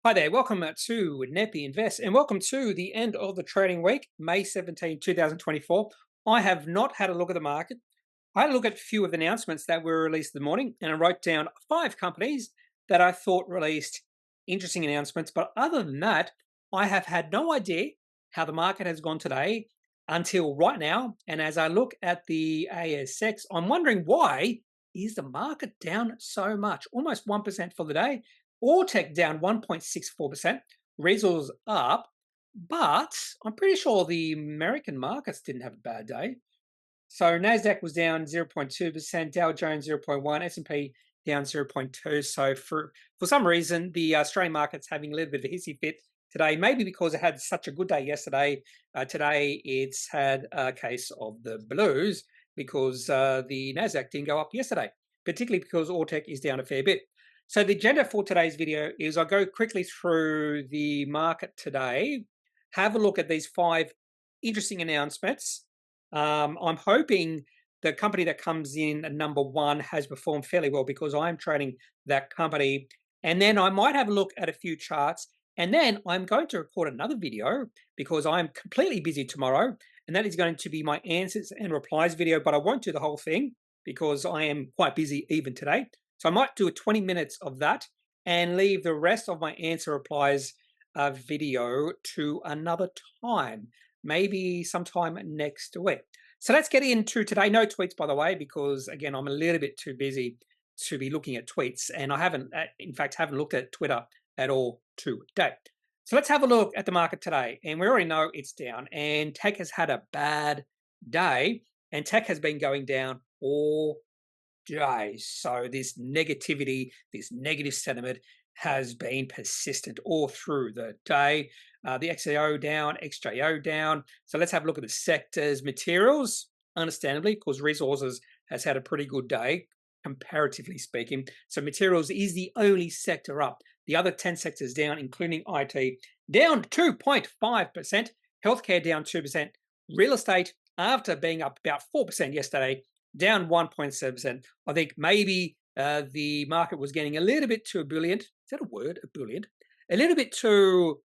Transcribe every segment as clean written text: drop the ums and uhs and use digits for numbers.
Hi there, welcome to Kneppy Invest and welcome to the end of the trading week, May 17, 2024. I have not had a look at the market. I had a look at a few of the announcements that were released this morning and I wrote down 5 companies that I thought released interesting announcements. But other than that, I have had no idea how the market has gone today until right now. And as I look at the ASX, I'm wondering why is the market down so much? Almost 1% for the day. All tech down 1.64%, resources up, but I'm pretty sure the American markets didn't have a bad day. So Nasdaq was down 0.2%, Dow Jones 0.1, S&P down 0.2. So for some reason, the Australian market's having a little bit of a hissy fit today. Maybe because it had such a good day yesterday. Today it's had a case of the blues because the Nasdaq didn't go up yesterday, particularly because all tech is down a fair bit. So the agenda for today's video is I'll go quickly through the market today, have a look at these 5 interesting announcements. I'm hoping the company that comes in at number 1 has performed fairly well because I'm trading that company. And then I might have a look at a few charts. And then I'm going to record another video because I'm completely busy tomorrow. And that is going to be my answers and replies video, but I won't do the whole thing because I am quite busy even today. So I might do 20 minutes of that and leave the rest of my answer replies video to another time, maybe sometime next week. So let's get into today. No tweets, by the way, because again, I'm a little bit too busy to be looking at tweets. And I haven't, in fact, haven't looked at Twitter at all today. So let's have a look at the market today. And we already know it's down and tech has had a bad day and tech has been going down all day. So this negativity, this negative sentiment has been persistent all through the day. The XAO down, XJO down. So let's have a look at the sectors. Materials, understandably, because resources has had a pretty good day, comparatively speaking. So materials is the only sector up. The other 10 sectors down, including IT, down 2.5%. Healthcare down 2%. Real estate, after being up about 4% yesterday, down 1.7%. I think maybe the market was getting a little bit too ebullient. Is that a word? Ebullient? A little bit too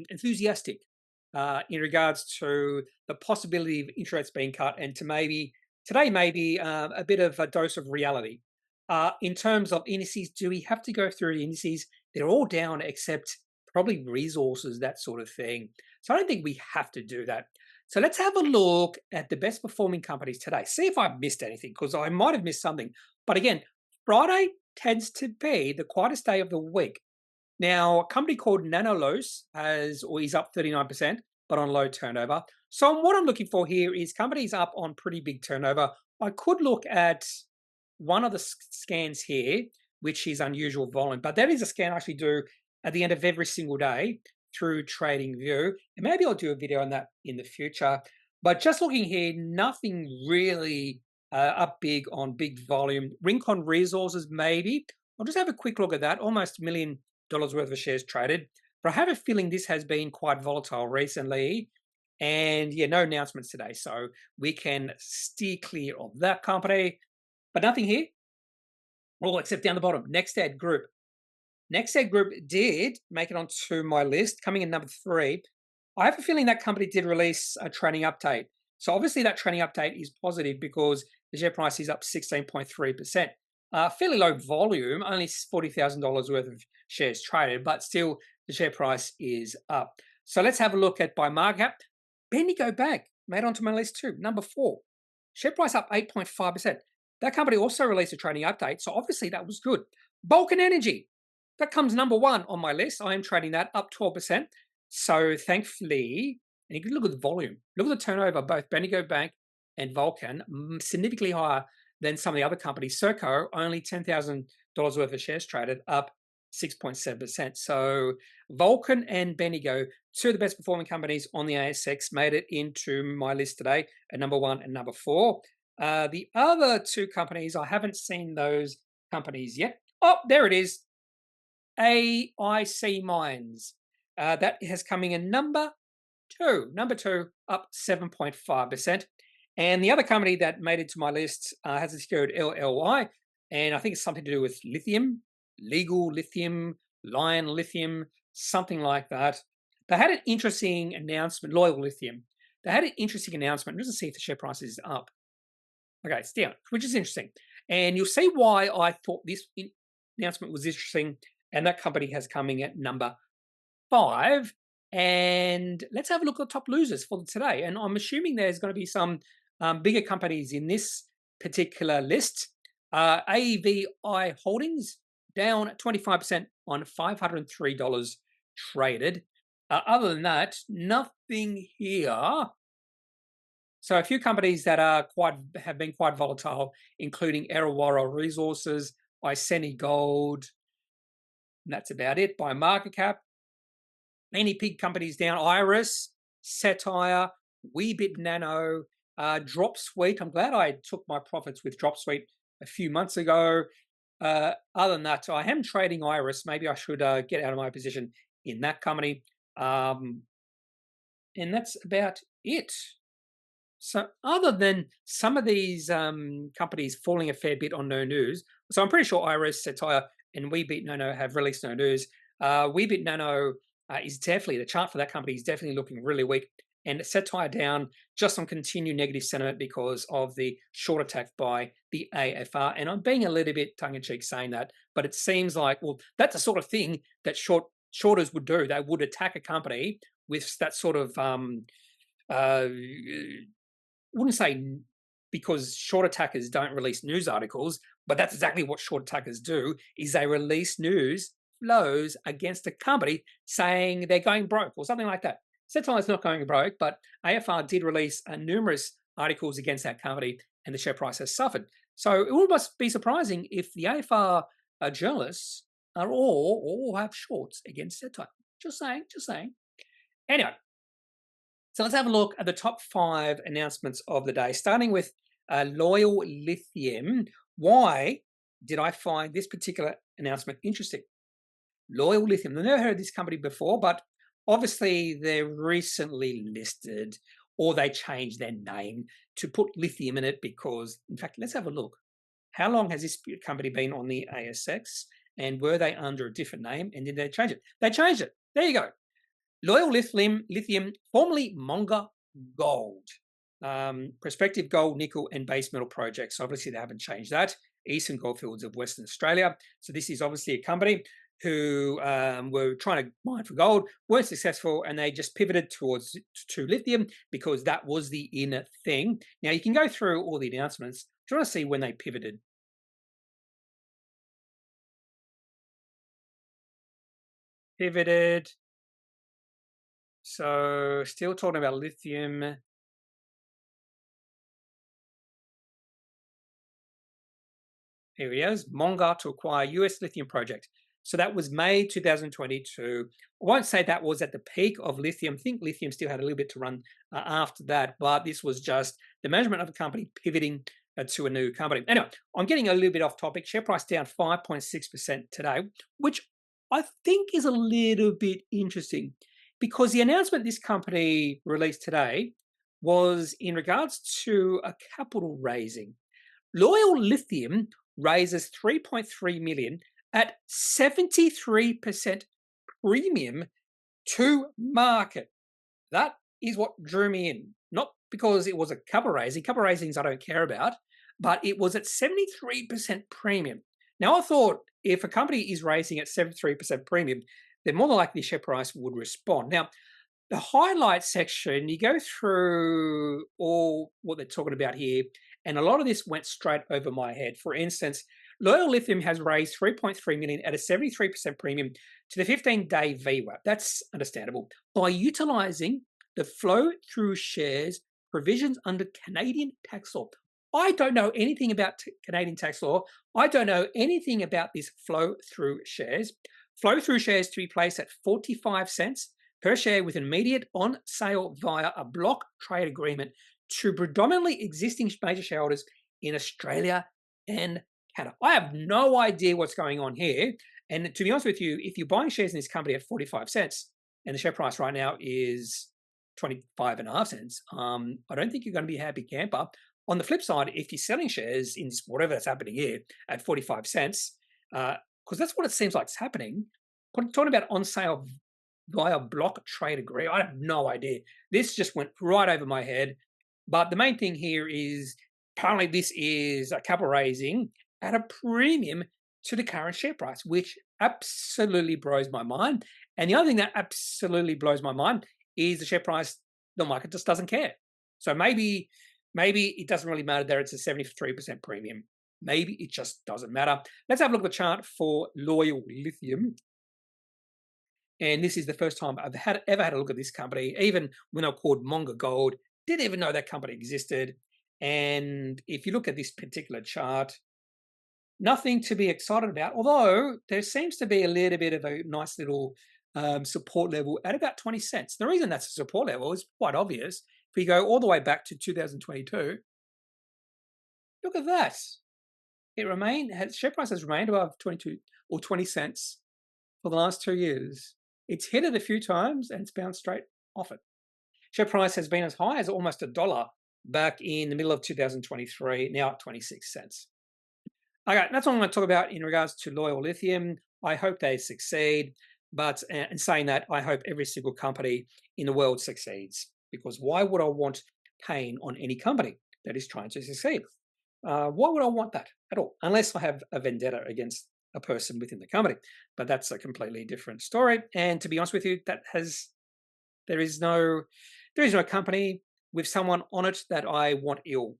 enthusiastic in regards to the possibility of interest rates being cut, and to maybe today maybe a bit of a dose of reality. In terms of indices, do we have to go through the indices? They're all down except probably resources, that sort of thing. So I don't think we have to do that. So let's have a look at the best performing companies today. See if I've missed anything, because I might have missed something. But again, Friday tends to be the quietest day of the week. Now, a company called Nanolose is up 39%, but on low turnover. So what I'm looking for here is companies up on pretty big turnover. I could look at one of the scans here, which is unusual volume, but that is a scan I actually do at the end of every single day through TradingView, and maybe I'll do a video on that in the future. But just looking here, nothing really up big on big volume. Rincon Resources, maybe. I'll just have a quick look at that. Almost $1 million worth of shares traded. But I have a feeling this has been quite volatile recently. And yeah, no announcements today. So we can steer clear of that company. But nothing here. All except down the bottom. NextEd Group. NextEd Group did make it onto my list, coming in number 3. I have a feeling that company did release a trading update. So obviously that trading update is positive because the share price is up 16.3%. Fairly low volume, only $40,000 worth of shares traded, but still the share price is up. So let's have a look at by market cap. Bendigo Bank made onto my list too, number 4. Share price up 8.5%. That company also released a trading update, so obviously that was good. Vulcan Energy, that comes number 1 on my list. I am trading that up 12%. So thankfully, and you can look at the volume, look at the turnover, both Bendigo Bank and Vulcan, significantly higher than some of the other companies. Serco, only $10,000 worth of shares traded, up 6.7%. So Vulcan and Bendigo, 2 of the best performing companies on the ASX, made it into my list today at number 1 and number 4. The other 2 companies, I haven't seen those companies yet. Oh, there it is. AIC Mines. That has coming in number 2. Number 2, up 7.5%. And the other company that made it to my list has a code LLY, and I think it's something to do with lithium. Legal Lithium, Lion Lithium, something like that. They had an interesting announcement, Loyal Lithium. They had an interesting announcement. Let's see if the share price is up. Okay, it's down, which is interesting. And you'll see why I thought this announcement was interesting. And that company has coming at number 5. And let's have a look at the top losers for today. And I'm assuming there's going to be some bigger companies in this particular list. AVI Holdings down 25% on $503 traded. Other than that, nothing here. So a few companies that have been quite volatile, including Arawara Resources, Iceni Gold. And that's about it. By market cap, any big companies down: Iris, Satire, Weebit Nano, Dropsuite. I'm glad I took my profits with Dropsuite a few months ago. Other than that, I am trading Iris. Maybe I should get out of my position in that company. And that's about it. So other than some of these companies falling a fair bit on no news, so I'm pretty sure Iris, Satire, and Weebit Nano have released no news. Weebit Nano is definitely, the chart for that company is definitely looking really weak, and Satire down just on continued negative sentiment because of the short attack by the AFR. And I'm being a little bit tongue-in-cheek saying that, but it seems like, well, that's the sort of thing that shorters would do. They would attack a company with that sort of wouldn't say, because short attackers don't release news articles, but that's exactly what short attackers do, is they release news flows against a company saying they're going broke or something like that. Satire's not going broke, but AFR did release numerous articles against that company, and the share price has suffered. So it would must be surprising if the AFR journalists are all have shorts against Satire. Just saying. Anyway, so let's have a look at the top 5 announcements of the day, starting with Loyal Lithium. Why did I find this particular announcement interesting? Loyal Lithium. I've never heard of this company before, but obviously they're recently listed, or they changed their name to put lithium in it because, in fact, let's have a look. How long has this company been on the ASX, and were they under a different name, and did they change it? They changed it. There you go. Loyal Lithium, formerly Monga Gold, prospective gold, nickel, and base metal projects. Obviously, they haven't changed that. Eastern Goldfields of Western Australia. So this is obviously a company who were trying to mine for gold, weren't successful, and they just pivoted to lithium because that was the in thing. Now you can go through all the announcements. Do you want to see when they pivoted? Pivoted. So still talking about lithium. Here he is, Monga to acquire US lithium project. So that was May 2022. I won't say that was at the peak of lithium. I think lithium still had a little bit to run after that, but this was just the management of a company pivoting to a new company. Anyway, I'm getting a little bit off topic. Share price down 5.6% today, which I think is a little bit interesting because the announcement this company released today was in regards to a capital raising. Loyal Lithium raises 3.3 million at 73% premium to market. That is what drew me in. Not because it was a capital raising. Capital raisings I don't care about, but it was at 73% premium. Now I thought if a company is raising at 73% premium, then more than likely the share price would respond. Now, the highlight section, you go through all what they're talking about here, and a lot of this went straight over my head. For instance, Loyal Lithium has raised 3.3 million at a 73% premium to the 15-day VWAP. That's understandable. By utilizing the flow-through shares provisions under Canadian tax law. I don't know anything about Canadian tax law. I don't know anything about these flow-through shares. Flow-through shares to be placed at 45 cents per share with immediate on sale via a block trade agreement to predominantly existing major shareholders in Australia and Canada. I have no idea what's going on here. And to be honest with you, if you're buying shares in this company at 45 cents and the share price right now is 25.5 cents, I don't think you're going to be a happy camper. On the flip side, if you're selling shares in this, whatever that's happening here at 45 cents, because that's what it seems like is happening. Talking about on sale via block trade agree, I have no idea. This just went right over my head. But the main thing here is apparently this is a capital raising at a premium to the current share price, which absolutely blows my mind. And the other thing that absolutely blows my mind is the share price, the market just doesn't care. So maybe it doesn't really matter that it's a 73% premium. Maybe it just doesn't matter. Let's have a look at the chart for Loyal Lithium. And this is the first time I've ever had a look at this company, even when they were called Monga Gold. Didn't even know that company existed. And if you look at this particular chart, nothing to be excited about, although there seems to be a little bit of a nice little support level at about 20 cents. The reason that's a support level is quite obvious. If we go all the way back to 2022, look at that. Share price has remained above 22 or 20 cents for the last 2 years. It's hit it a few times and it's bounced straight off it. Share price has been as high as almost $1 back in the middle of 2023, now at 26 cents. Okay, that's all I'm going to talk about in regards to Loyal Lithium. I hope they succeed, but in saying that, I hope every single company in the world succeeds, because why would I want pain on any company that is trying to succeed? Why would I want that at all? Unless I have a vendetta against a person within the company, but that's a completely different story. And to be honest with you, there is no company with someone on it that I want ill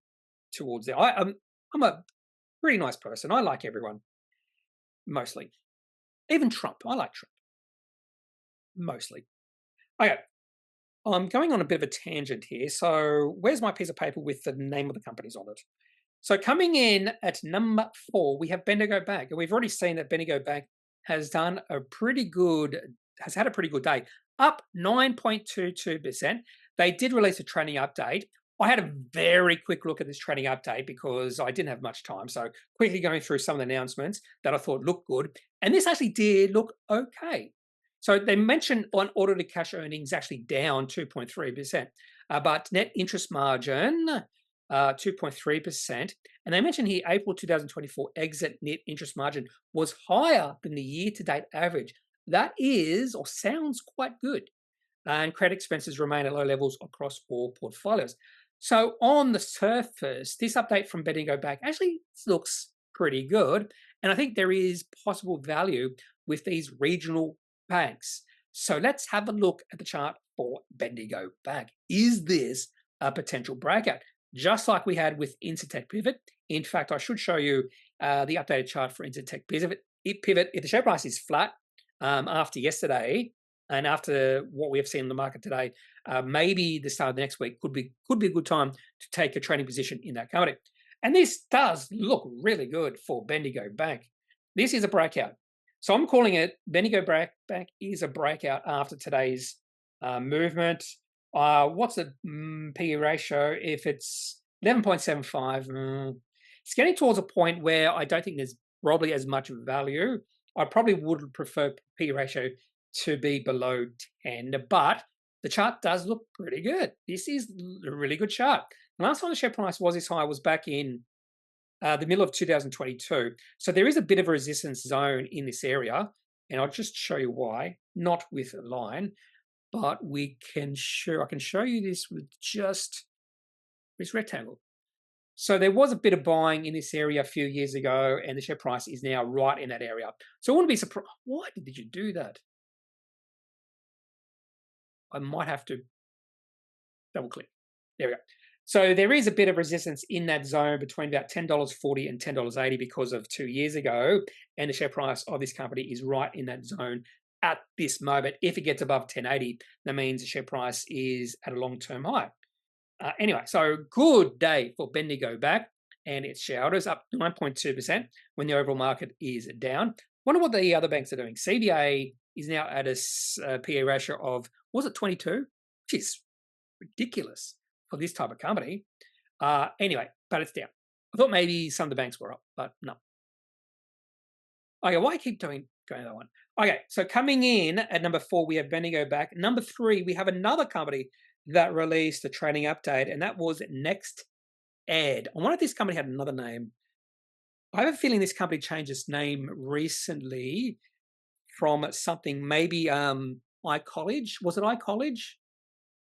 towards. I'm a pretty nice person. I like everyone, mostly. Even Trump. I like Trump, mostly. Okay, I'm going on a bit of a tangent here. So where's my piece of paper with the name of the companies on it? So coming in at number 4, we have Bendigo Bank. And we've already seen that Bendigo Bank has had a pretty good day, up 9.22%. They did release a trading update. I had a very quick look at this trading update because I didn't have much time. So quickly going through some of the announcements that I thought looked good. And this actually did look okay. So they mentioned on audited cash earnings actually down 2.3%, but net interest margin 2.3%. And they mentioned here April 2024 exit net interest margin was higher than the year-to-date average. That is, or sounds quite good. And credit expenses remain at low levels across all portfolios. So on the surface, this update from Bendigo Bank actually looks pretty good. And I think there is possible value with these regional banks. So let's have a look at the chart for Bendigo Bank. Is this a potential breakout? Just like we had with Incitec Pivot. In fact, I should show you the updated chart for Incitec Pivot. If the share price is flat after yesterday and after what we have seen in the market today, maybe the start of the next week could be a good time to take a trading position in that company. And this does look really good for Bendigo Bank. This is a breakout. So I'm calling it Bendigo Bank is a breakout after today's movement. What's the PE ratio? If it's 11.75, it's getting towards a point where I don't think there's probably as much value. I probably would prefer PE ratio to be below 10, but the chart does look pretty good. This is a really good chart. The last time the share price was this high was back in the middle of 2022. So there is a bit of a resistance zone in this area, and I'll just show you why. Not with a line, but I can show you this with just this rectangle. So there was a bit of buying in this area a few years ago, and the share price is now right in that area. So I wouldn't be surprised. Why did you do that? I might have to double click. There we go. So there is a bit of resistance in that zone between about $10.40 and $10.80 because of 2 years ago, and the share price of this company is right in that zone at this moment. If it gets above 10.80, that means the share price is at a long-term high. Anyway, so good day for Bendigo Bank and its shareholders, up 9.2% when the overall market is down. Wonder what the other banks are doing. CBA is now at a PE ratio of, was it 22? Which is ridiculous for this type of company. Anyway, but it's down. I thought maybe some of the banks were up, but no. Okay, why I keep going to that one? Okay, so coming in at number 4, we have Bendigo Bank. Number 3, we have another company that released a trading update, and that was Next Ed. I wonder if this company had another name. I have a feeling this company changed its name recently from something maybe iCollege. Was it iCollege?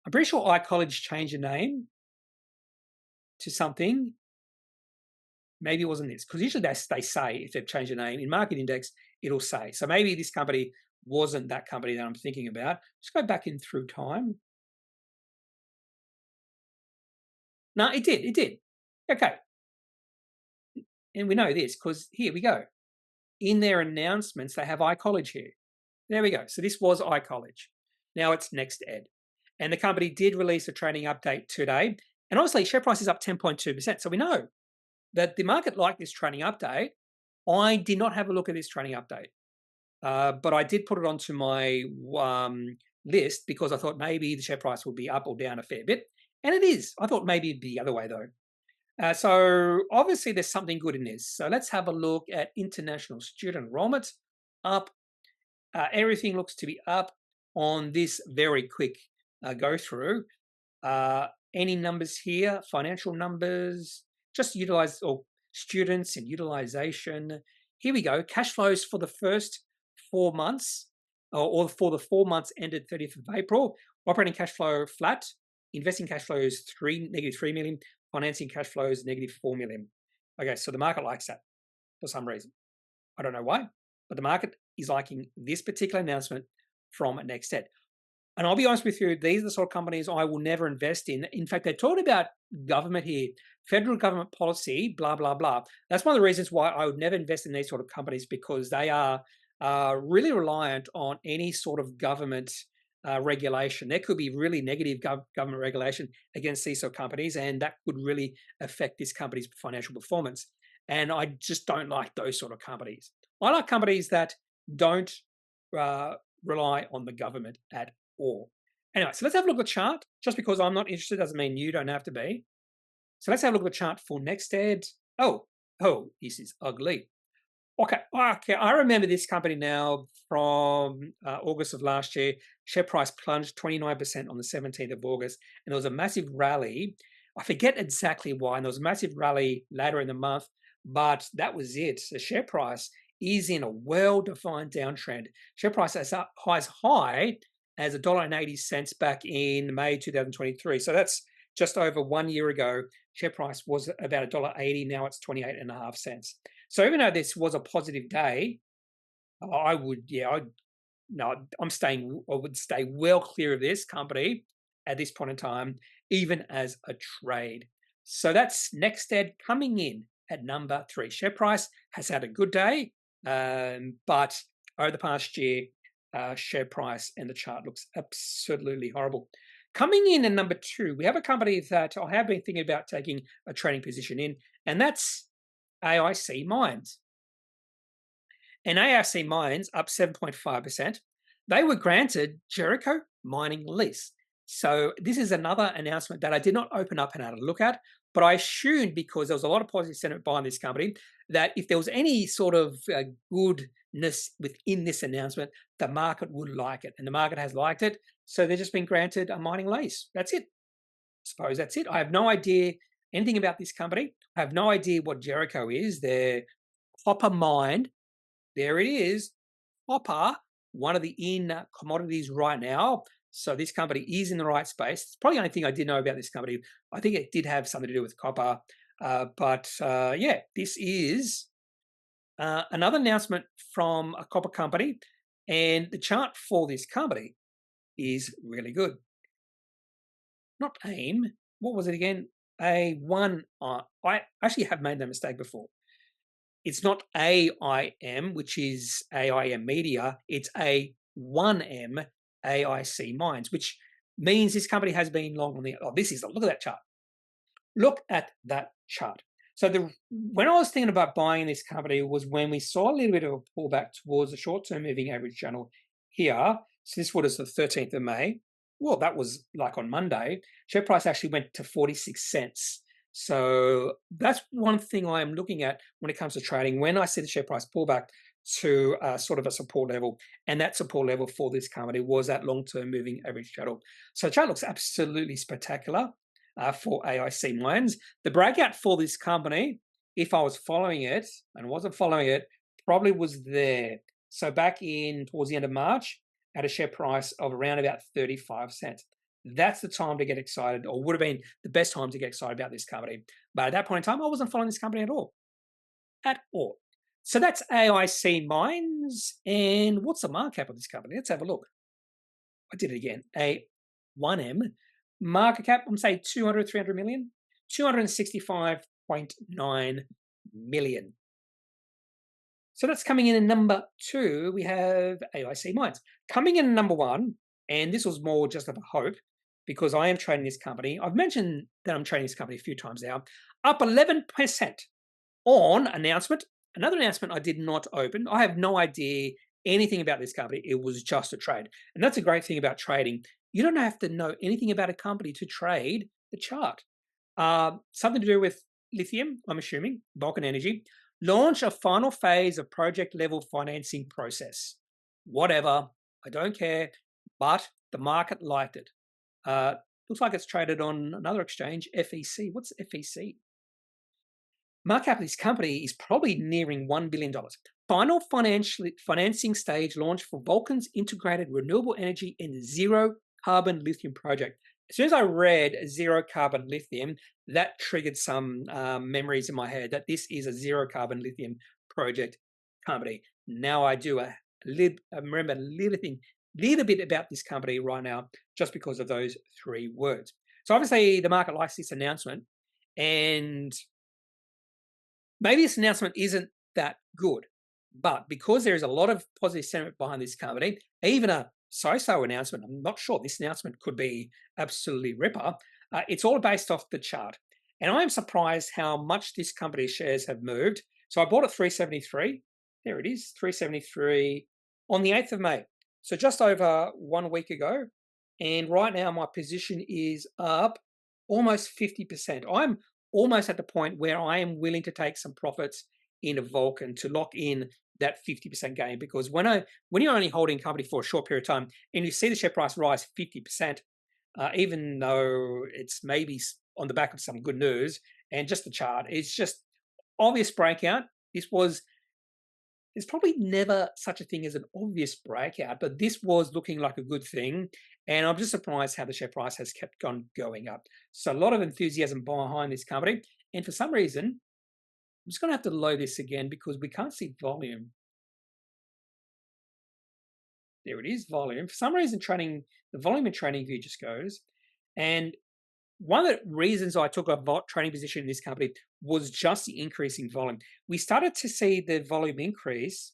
I'm pretty sure iCollege changed the name to something. Maybe it wasn't this, because usually they say if they've changed the name in Market Index, it'll say. So maybe this company wasn't that company that I'm thinking about. Just go back in through time. No, it did. It did. Okay. And we know this because here we go. In their announcements, they have iCollege here. There we go. So this was iCollege. Now it's NextEd. And the company did release a trading update today. And obviously, share price is up 10.2%. So we know that the market liked this trading update. I did not have a look at this trading update, but I did put it onto my list because I thought maybe the share price would be up or down a fair bit. And it is. I thought maybe it'd be the other way, though. So obviously there's something good in this. So let's have a look at international student enrollment. Up. Everything looks to be up on this very quick go through. Any numbers here? Financial numbers, just utilize or students and utilization. Here we go. Cash flows for the first 4 months or for the 4 months ended 30th of April. Operating cash flow flat. Investing cash flows negative 3 million. Financing cash flows negative 4 million. Okay, so the market likes that for some reason. I don't know why, but the market is liking this particular announcement from NextEd. And I'll be honest with you, these are the sort of companies I will never invest in. In fact, they talked about government here, federal government policy, blah, blah, blah. That's one of the reasons why I would never invest in these sort of companies, because they are really reliant on any sort of government regulation. There could be really negative government regulation against these sort of companies, and that could really affect this company's financial performance. And I just don't like those sort of companies. I like companies that don't rely on the government at all. Anyway, so let's have a look at the chart. Just because I'm not interested doesn't mean you don't have to be. So let's have a look at the chart for NextEd. Oh, this is ugly. Okay, I remember this company now from August of last year. Share price plunged 29% on the 17th of August, and there was a massive rally. I forget exactly why, and there was a massive rally later in the month, but that was it. The share price is in a well-defined downtrend. Share price is up as high as $1.80 back in May 2023. So that's just over 1 year ago. Share price was about $1.80. Now it's 28.5 cents. So even though this was a positive day, I would stay well clear of this company at this point in time, even as a trade. So that's NextEd coming in at number 3. Share price has had a good day, but over the past year, share price and the chart looks absolutely horrible. Coming in at number 2, we have a company that I have been thinking about taking a trading position in, and that's AIC Mines. And AIC Mines up 7.5%. They were granted Jericho mining lease. So this is another announcement that I did not open up and have a look at, but I assumed, because there was a lot of positive sentiment behind this company, that if there was any sort of goodness within this announcement, the market would like it. And the market has liked it. So they've just been granted a mining lease. That's it. I suppose that's it. I have no idea anything about this company. I have no idea what Jericho is. Their copper mine. There it is. Copper, one of the in commodities right now. So this company is in the right space. It's probably the only thing I did know about this company. I think it did have something to do with copper. But this is another announcement from a copper company. And the chart for this company is really good. Not AIM. What was it again? A1. I actually have made that mistake before. It's not AIM, which is AIM Media. It's A1M, AIC Mines, which means this company has been long on the. Look at that chart. Look at that chart. So when I was thinking about buying this company was when we saw a little bit of a pullback towards the short-term moving average channel here. So this was the 13th of May. Well, that was like on Monday. Share price actually went to 46 cents. So that's one thing I am looking at when it comes to trading. When I see the share price pull back to sort of a support level, and that support level for this company was that long-term moving average channel. So the chart looks absolutely spectacular for AIC Mines. The breakout for this company if I was following it and wasn't following it, probably was there. So back in towards the end of March, at a share price of around about 35 cents. That's the time to get excited, or would have been the best time to get excited about this company. But at that point in time, I wasn't following this company at all. At all. So that's AIC Mines. And what's the market cap of this company? Let's have a look. I did it again. A1M. Market cap, I'm saying 200, 300 million. 265.9 million. So that's coming in at number 2. We have AIC Mines. Coming in at number 1, and this was more just of a hope, because I am trading this company. I've mentioned that I'm trading this company a few times now. Up 11% on announcement. Another announcement I did not open. I have no idea anything about this company. It was just a trade. And that's a great thing about trading. You don't have to know anything about a company to trade the chart. Something to do with Lithium, I'm assuming, Vulcan Energy. Launch a final phase of project level financing process. Whatever, I don't care, but the market liked it. Looks like it's traded on another exchange, FEC. What's FEC? Market cap of this company is probably nearing $1 billion. Final financing stage launch for Vulcan's integrated renewable energy and zero carbon lithium project. As soon as I read zero carbon lithium, that triggered some memories in my head that this is a zero carbon lithium project company. Now I do remember a little bit about this company right now just because of those 3 words. So obviously the market likes this announcement, and maybe this announcement isn't that good, but because there is a lot of positive sentiment behind this company, even a so-so announcement, I'm not sure this announcement could be absolutely ripper. It's all based off the chart. And I am surprised how much this company's shares have moved. So I bought at 373. There it is, 373 on the 8th of May. So just over 1 week ago. And right now my position is up almost 50%. I'm almost at the point where I am willing to take some profits in a Vulcan to lock in that 50% gain, because when you're only holding a company for a short period of time and you see the share price rise 50%, even though it's maybe on the back of some good news and just the chart, it's just obvious breakout. There's probably never such a thing as an obvious breakout, but this was looking like a good thing. And I'm just surprised how the share price has kept going up. So a lot of enthusiasm behind this company. And for some reason, I'm just going to have to load this again because we can't see volume. There it is, volume. For some reason, the volume in trading view just goes. And one of the reasons I took a trading position in this company was just the increase in volume. We started to see the volume increase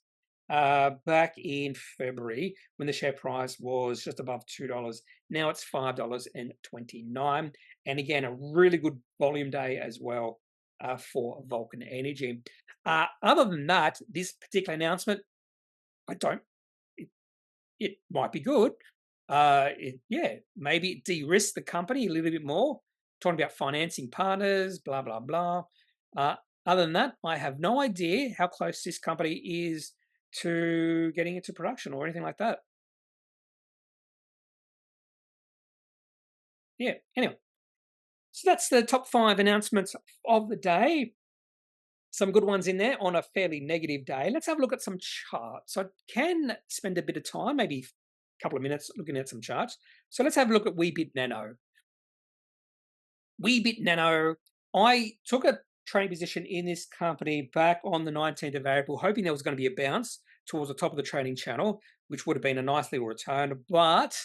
back in February when the share price was just above $2. Now it's $5.29. And again, a really good volume day as well for Vulcan Energy. Other than that, this particular announcement, it might be good. Maybe de-risk the company a little bit more. Talking about financing partners, blah, blah, blah. Other than that, I have no idea how close this company is to getting into production or anything like that. Yeah, anyway. So that's the top 5 announcements of the day. Some good ones in there on a fairly negative day. Let's have a look at some charts. I can spend a bit of time, maybe a couple of minutes, looking at some charts. So let's have a look at Weebit Nano. Weebit Nano, I took a trading position in this company back on the 19th of April, hoping there was going to be a bounce towards the top of the trading channel, which would have been a nice little return, but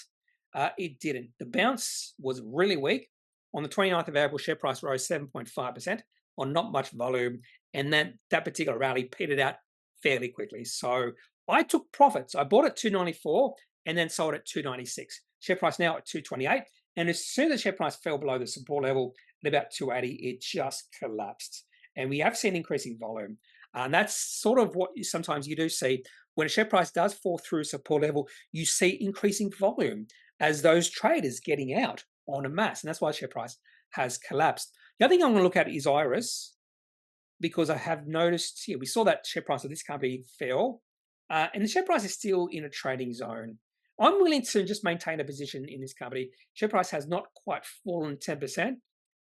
it didn't. The bounce was really weak. On the 29th of April, share price rose 7.5% on not much volume, and then that particular rally petered out fairly quickly. So I took profits. I bought at 294 and then sold at 296. Share price now at 228. And as soon as the share price fell below the support level at about 280, it just collapsed. And we have seen increasing volume. And that's sort of what sometimes you do see. When a share price does fall through support level, you see increasing volume as those traders getting out en masse. And that's why the share price has collapsed. The other thing I'm going to look at is Iris, because I have noticed here, we saw that share price of this company fell, and the share price is still in a trading zone. I'm willing to just maintain a position in this company. Share price has not quite fallen 10%,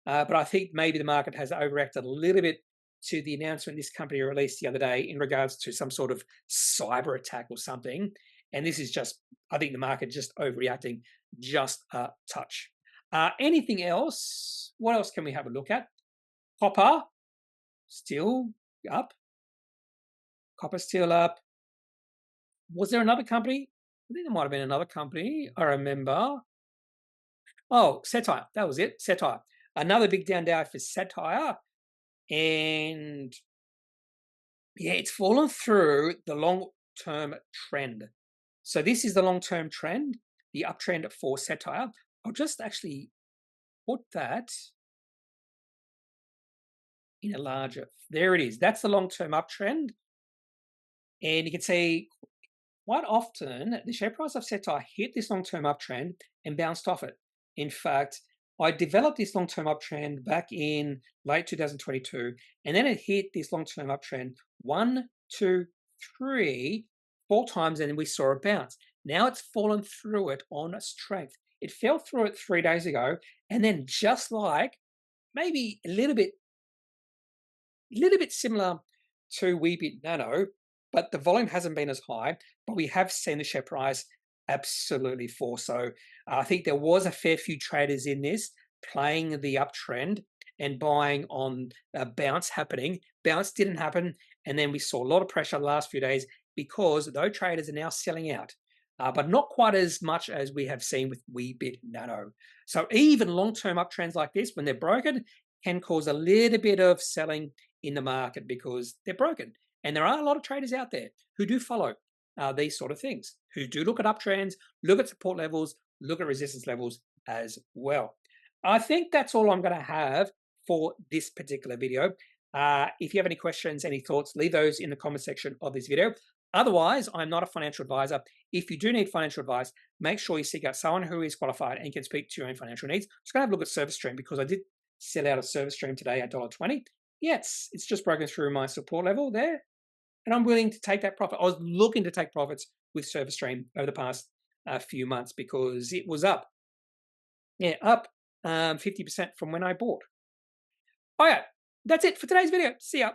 but I think maybe the market has overreacted a little bit to the announcement this company released the other day in regards to some sort of cyber attack or something. And this is just, I think the market just overreacting just a touch. Anything else? What else can we have a look at? Copper, still up. Copper still up. Was there another company? I think there might have been another company. I remember. Oh, Satire. That was it. Satire. Another big down day for Satire. And yeah, it's fallen through the long-term trend. So this is the long-term trend, the uptrend for Satire. I'll just actually put that in a larger, there it is. That's the long-term uptrend. And you can see quite often the share price of Satire hit this long-term uptrend and bounced off it. In fact, I developed this long-term uptrend back in late 2022, and then it hit this long-term uptrend 1, 2, 3, 4 times, and then we saw a bounce. Now it's fallen through it on strength. It fell through it 3 days ago, and then just like maybe a little bit similar to Weebit Nano, but the volume hasn't been as high, but we have seen the share price absolutely fall. So I think there was a fair few traders in this playing the uptrend and buying on a bounce happening. Bounce didn't happen, and then we saw a lot of pressure the last few days because those traders are now selling out, but not quite as much as we have seen with Weebit Nano. So even long-term uptrends like this, when they're broken, can cause a little bit of selling in the market because they're broken. And there are a lot of traders out there who do follow these sort of things, who do look at uptrends, look at support levels, look at resistance levels as well. I think that's all I'm going to have for this particular video. If you have any questions, any thoughts, leave those in the comment section of this video. Otherwise, I'm not a financial advisor. If you do need financial advice, make sure you seek out someone who is qualified and can speak to your own financial needs. Just going to have a look at Service Stream because I did sell out a Service Stream today at $1.20. Yeah, it's just broken through my support level there, and I'm willing to take that profit. I was looking to take profits with Service Stream over the past few months because it was up. Yeah, up 50% from when I bought. All right, that's it for today's video. See ya.